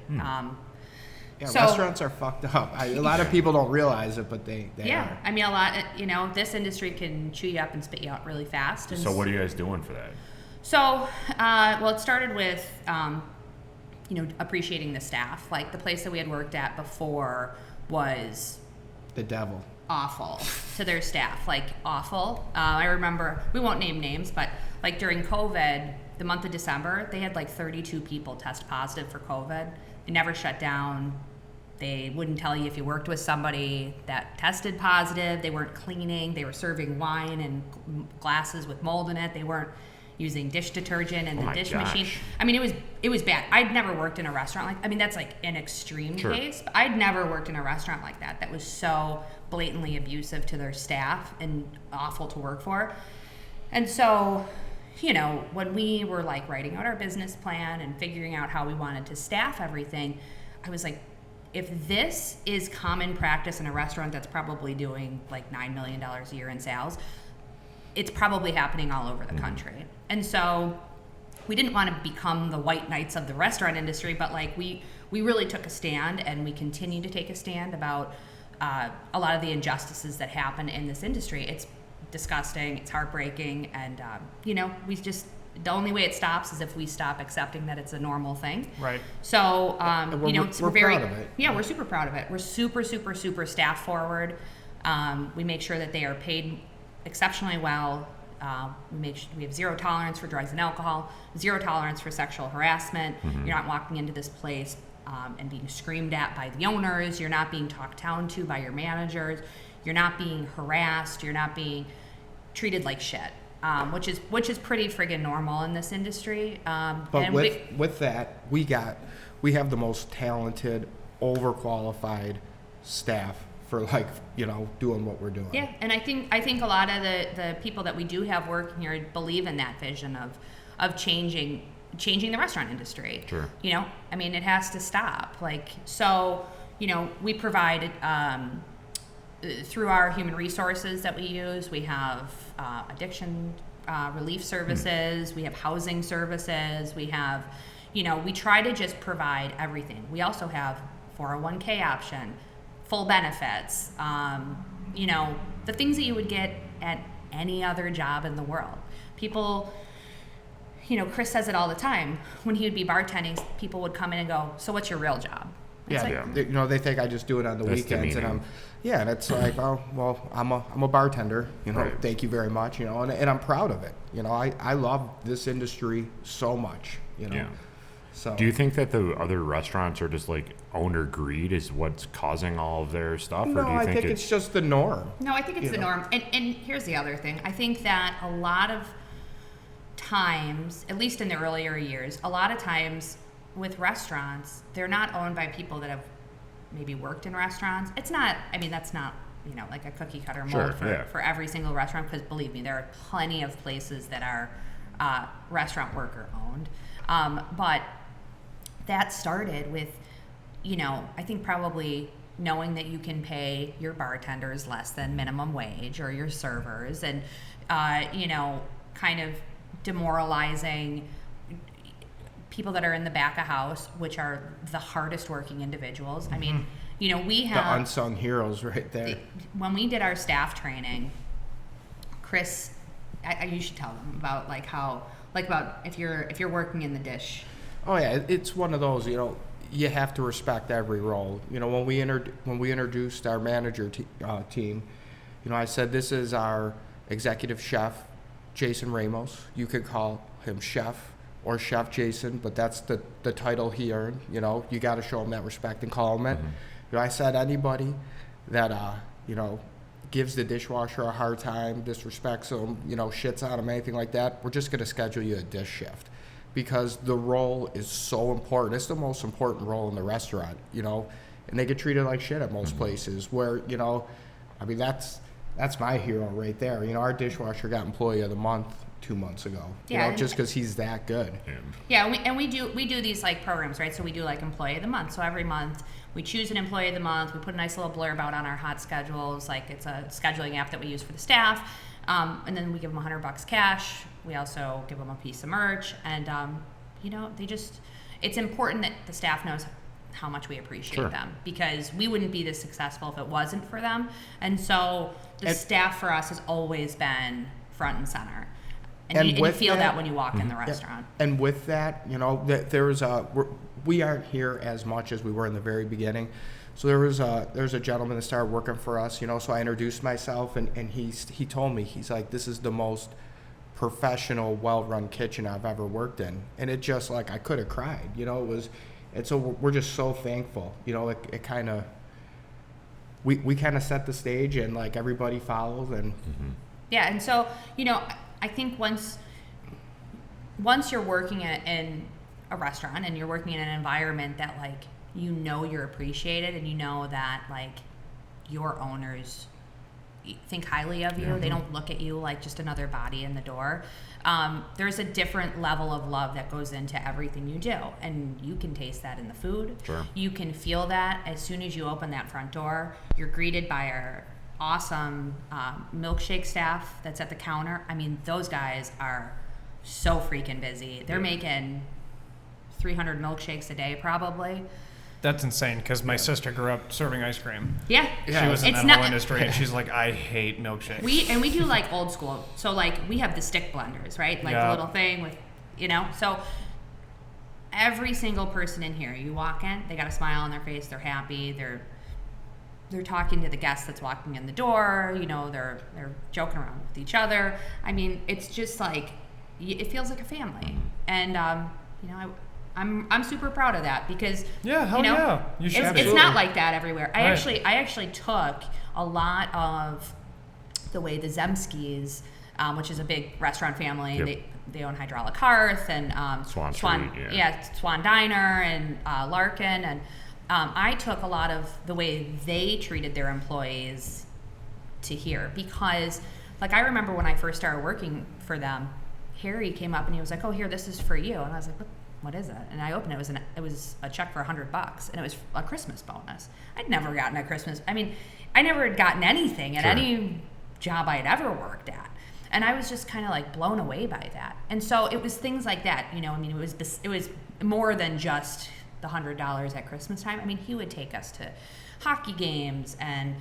Restaurants are fucked up. A lot of people don't realize it, but they Yeah, are. I mean, a lot. This industry can chew you up and spit you out really fast. And So what are you guys doing for that? So, it started with, appreciating the staff. The place that we had worked at before was The devil. awful to their staff, awful. I remember, we won't name names, but during COVID, the month of December, they had 32 people test positive for COVID. They never shut down. They wouldn't tell you if you worked with somebody that tested positive. They weren't cleaning. They were serving wine in glasses with mold in it. They weren't, using dish detergent in Oh the my dish gosh. machine. I mean, it was bad. I'd never worked in a restaurant like, I mean, that's like an extreme Sure. case, but I'd never worked in a restaurant like that was so blatantly abusive to their staff and awful to work for. And so, you know, when we were like writing out our business plan and figuring out how we wanted to staff everything, I was like, if this is common practice in a restaurant that's probably doing like $9 million a year in sales, it's probably happening all over the country. And so we didn't want to become the white knights of the restaurant industry, but like we really took a stand, and we continue to take a stand about a lot of the injustices that happen in this industry. It's disgusting, it's heartbreaking, and you know, the only way it stops is if we stop accepting that it's a normal thing. Right. So, And you know, we're very proud of it. Yeah, we're super proud of it. We're super, super, super staff forward. We make sure that they are paid exceptionally well. We have zero tolerance for drugs and alcohol, zero tolerance for sexual harassment. You're not walking into this place and being screamed at by the owners. You're not being talked down to by your managers. You're not being harassed. You're not being treated like shit. Which is pretty friggin' normal in this industry. But and with that, we have the most talented, overqualified staff for, like, you know, doing what we're doing. yeah, and I think a lot of the people that we do have working here believe in that vision of changing the restaurant industry. Sure. You know, I mean, it has to stop. Like, so, you know, we provide through our human resources that we use, we have addiction relief services, we have housing services, we have, you know, we try to just provide everything. We also have 401k option, full benefits, you know, the things that you would get at any other job in the world. People, you know, Chris says it all the time. When he would be bartending, people would come in and go, "So what's your real job?" It's Yeah, like, you know, they think I just do it on the That's weekends, demeaning. and it's like, oh, well, I'm a bartender, you know, Right. thank you very much, you know, and I'm proud of it. You know, I love this industry so much, you know. Yeah. So Do you think that the other restaurants are just like owner greed is what's causing all of their stuff, No, or do you I think think it's just the norm. No, I think it's You the know. norm. And here's the other thing. I think that a lot of times, at least in the earlier years, a lot of times with restaurants, they're not owned by people that have maybe worked in restaurants. It's not, I mean, that's not, you know, like a cookie cutter mold Sure, for every single restaurant, because believe me, there are plenty of places that are restaurant worker owned. But that started with, you know, I think probably knowing that you can pay your bartenders less than minimum wage, or your servers, and, you know, kind of demoralizing people that are in the back of house, which are the hardest working individuals. I mean, you know, we The have unsung heroes right there. when we did our staff training, Chris, you should tell them about like how, like about if you're working in the dish. Oh yeah, it's one of those, you know, you have to respect every role. You know, when we introduced our manager team, you know, I said, this is our executive chef, Jason Ramos. You could call him Chef or Chef Jason, but that's the title he earned. You know, you got to show him that respect and call him it. You know, I said, anybody that you know, gives the dishwasher a hard time, disrespects him, you know, shits on him, anything like that, we're just going to schedule you a dish shift, because the role is so important. It's the most important role in the restaurant, you know, and they get treated like shit at most places where, you know, I mean, that's my hero right there. You know, our dishwasher got Employee of the Month 2 months ago, you Yeah, know, and- just because he's that good. Yeah, we do these like programs, right? So we do like Employee of the Month. So every month we choose an Employee of the Month. We put a nice little blurb out on our hot schedules, like it's a scheduling app that we use for the staff, and then we give them $100 cash. We also give them a piece of merch, and you know, it's important that the staff knows how much we appreciate Sure. them, because we wouldn't be this successful if it wasn't for them. And so the And- staff for us has always been front and center. And, And you with feel that that- when you walk in the restaurant. And with that, you know, we aren't here as much as we were in the very beginning. So there's a gentleman that started working for us, you know, so I introduced myself, and he told me, he's like, this is the most professional, well-run kitchen I've ever worked in. And it just, like, I could have cried, you know, and so we're just so thankful, you know, it kind of, we kind of set the stage, and like everybody follows, and Yeah, and so, you know, I think once once you're working in a restaurant and you're working in an environment that like you're appreciated and you know that like your owners think highly of you, they don't look at you like just another body in the door. There's a different level of love that goes into everything you do, and you can taste that in the food. Sure. You can feel that as soon as you open that front door. You're greeted by our awesome milkshake staff that's at the counter. I mean, those guys are so freaking busy. They're making 300 milkshakes a day probably. That's insane because my sister grew up serving ice cream. Yeah. She was in It's that not- whole industry, and she's like, I hate milkshakes. We do like old school. So like we have the stick blenders, right? Like the little thing with, so every single person in here, you walk in, they got a smile on their face, they're happy, they're talking to the guest that's walking in the door, they're joking around with each other. I mean, it's just like, it feels like a family. And, I'm super proud of that because yeah, you should. It's not like that everywhere. I Right. actually took a lot of the way the Zemskis, which is a big restaurant family. Yep. They own Hydraulic Hearth and Swan Street, Swan Diner and Larkin, and I took a lot of the way they treated their employees to here because, like, I remember when I first started working for them, Harry came up and he was like, "Oh, here, this is for you," and I was like, What is it? And I opened it. It was a check for $100, and it was a Christmas bonus. I'd never gotten a Christmas. I mean, I never had gotten anything at any job I'd ever worked at, and I was just kind of like blown away by that. And so it was things like that. I mean, it was more than just the $100 at Christmas time. I mean, he would take us to hockey games, and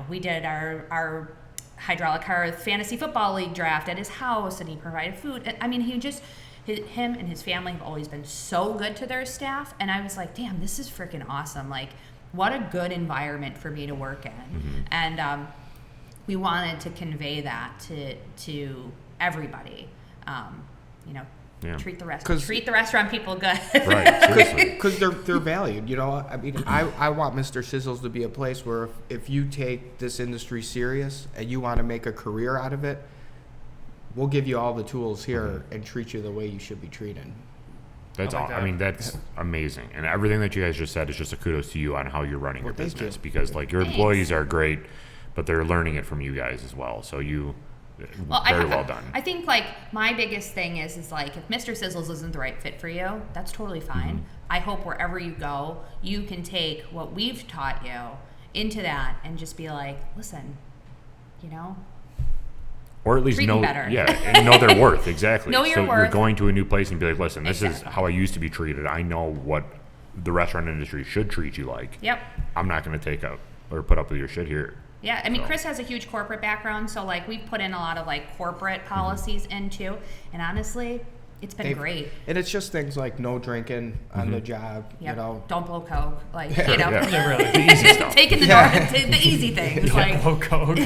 we did our Hydraulic Hearth Fantasy Football League draft at his house, and he provided food. I mean, him and his family have always been so good to their staff, and I was like, damn, this is freaking awesome. Like, what a good environment for me to work in. Mm-hmm. And we wanted to convey that to everybody. Treat the restaurant people good. Right, seriously. Because they're valued, I mean, I want Mr. Sizzles to be a place where if you take this industry serious and you want to make a career out of it, we'll give you all the tools here and treat you the way you should be treated. That's I like all. that. I mean, that's amazing, and everything that you guys just said is just a kudos to you on how you're running your thank business you. because, like, your employees are great, but they're learning it from you guys as well. So very well done. I think like my biggest thing is like if Mr. Sizzles isn't the right fit for you, that's totally fine. Mm-hmm. I hope wherever you go, you can take what we've taught you into that and just be like, listen, Or at least treat know, them better. and know their worth, exactly. Know your so worth. You're going to a new place and be like, listen, this is Exactly. how I used to be treated. I know what the restaurant industry should treat you like. Yep. I'm not going to take up or put up with your shit here. Yeah, I mean, So. Chris has a huge corporate background, so like we've put in a lot of like corporate policies into, and honestly, it's been great. And it's just things like no drinking on the job, Yep. Don't blow coke, like you know, Yeah. Yeah, really. The easy stuff. taking the door, the easy things, like Low code.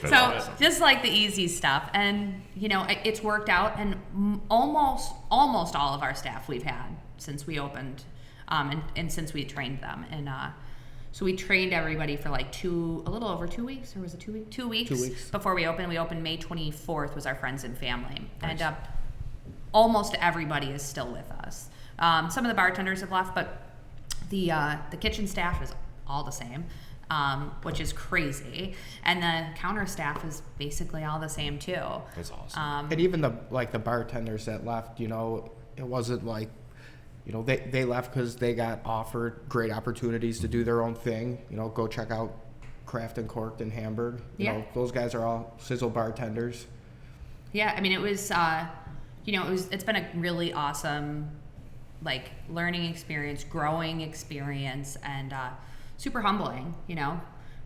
so just like the easy stuff, and it's worked out, and almost all of our staff we've had since we opened, and since we trained them, and so we trained everybody for like a little over 2 weeks, or was it 2 weeks? 2 weeks. 2 weeks. Before we opened. We opened May 24th was our friends and family, and almost everybody is still with us. Some of the bartenders have left, but the kitchen staff is all the same. Which is crazy, and the counter staff is basically all the same too. That's awesome. And even the bartenders that left, it wasn't like, they left because they got offered great opportunities to do their own thing. Go check out Craft and Corked in Hamburg. Those guys are all Sizzle bartenders. Yeah, I mean, it was, it's been a really awesome, like, learning experience, growing experience, and super humbling.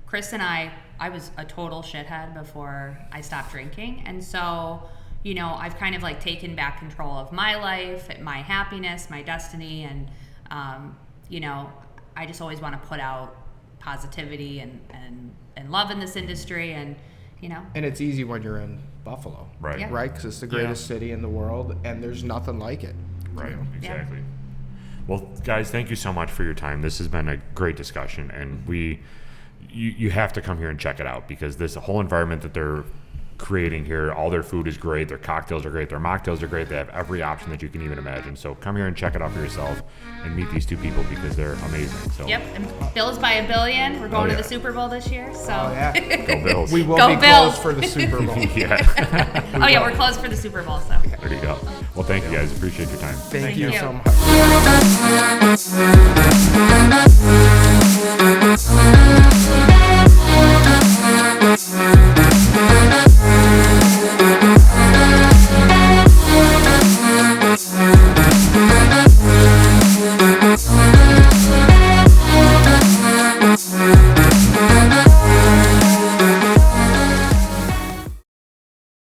Chris and I was a total shithead before I stopped drinking, and so I've kind of like taken back control of my life, my happiness, my destiny, and I just always want to put out positivity and love in this industry, and And it's easy when you're in Buffalo, Right. Yeah. right? Because it's the greatest city in the world, and there's nothing like it. Right, exactly. Well, guys, thank you so much for your time. This has been a great discussion, and you have to come here and check it out because this whole environment that they're creating here. All their food is great. Their cocktails are great. Their mocktails are great. They have every option that you can even imagine. So come here and check it out for yourself and meet these two people because they're amazing. So Yep, and Bills by a billion. We're going Oh, to yeah. the Super Bowl this year, so. Oh, yeah. go Bills. We will Go be Bills. closed for the Super Bowl. yeah. Oh yeah, we're closed for the Super Bowl, so. There you go. Well, thank you guys. Appreciate your time. Thank you you. so much.